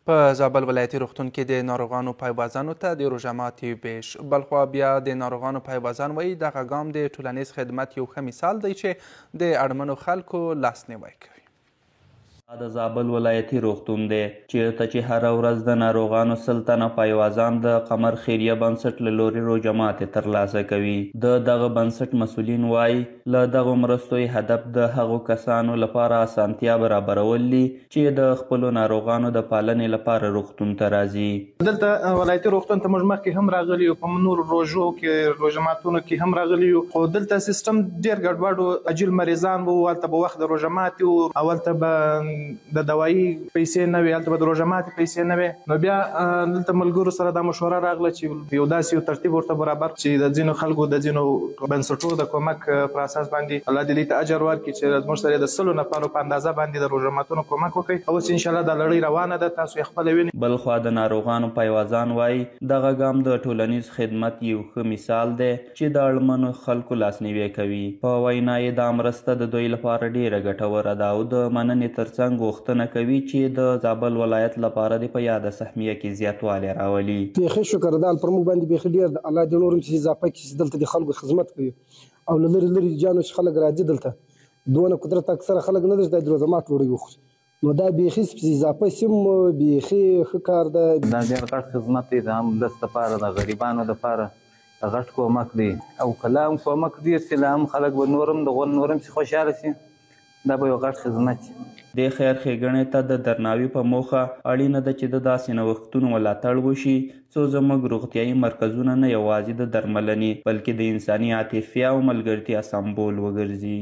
په زابل ولایتي روغتون کې د ناروغانو پایوازانو ته د روژه ماتي ویش. بلخوا بیا د ناروغانو پایوازان وایي دغه ګام د ټولنیز خدمت یو ښه مثال دی چې د اړمنو خلکو لاسنیوی کوي. د زابل ولایتي روغتون دی چیرته چې هره ورځ د ناروغانو 100 تنه پایوازان د قمر خیریه بنسټ له لوري روژه ماتې ترلاسه کوي. د دغه بنسټ مسؤلین وایي له دغو مرستو هدف د هغو کسانو لپاره اسانتیا برابرول دي چې د خپلو ناروغانو د پالنې لپاره روغتون ته راځي. دلته ولایتي روغتون ته موږ مخکې هم راغلي یو، په نورو روژو کې روژه ماتونو کې هم راغلي یو، خو دلته سیستم ډېر ګډوډ و. عجیل مریضان وو، هلته به وخت د روژه ماتي وو، هلته به د دوايي پیسې نه وي، هلته به د روژه ماتي پیسې نه وي. نو بیا دلته ملګرو سره دا مشوره راغله چې یو داسې یو ترتیب ورته برابر چې د ځینو خلکو د ځینو بنسټونو د کومک په اساس باندې الله دې ته اجر ورکړي چې زموږ سره د 100 نفرو په اندازه باندې د روژه ماتونو کومک وکړي. اوس انشاءالله دا لړۍ روانه ده، تاسو یې خپله وینئ. بلخوا د ناروغانو پایوازان وایي دغه ګام د ټولنیز خدمت یو ښه مثال دی چې د اړمنو خلکو لاسنیوی کوي. په وینا یې دا مرسته د دوی لپاره ډیره ګټوره ده او د مننې ترڅنګ غوښتنه کوي چې د زابل ولایت لپاره د په یاده سهمیه کې زیاتوالی راولي. بیخي شکر ده پر موږ باندې بیخي ډېر د الله دې نور هم چې اضافه کړي چې دلته د خلکو خدمت کوي او له لرې لرې جانو چې خلک راځي دلته دونه قدرت اکثره خلک نه لري چې د روژه مات ډوډۍ وخوري. نو دا بیخي اضافه سیم بیخي ښه کار ده. دا ډېر غټ خدمت دی، د هم ولس دپاره د غریبانو دپاره غټ کومک دی او کله هم کومک ډېر سي لا هم خلک به نور هم چې خوشحاله سي. دا به یو غټ خدمت شي. د خیر ښېګڼې ته د درناوي په موخه اړینه ده چې د داسې نوښتونو ملاتړ وشي څو زموږ روغتیایي مرکزونه نه یوازې د درملنې بلکې د انساني عاطفې او ملګرتیا سمبول وګرځي.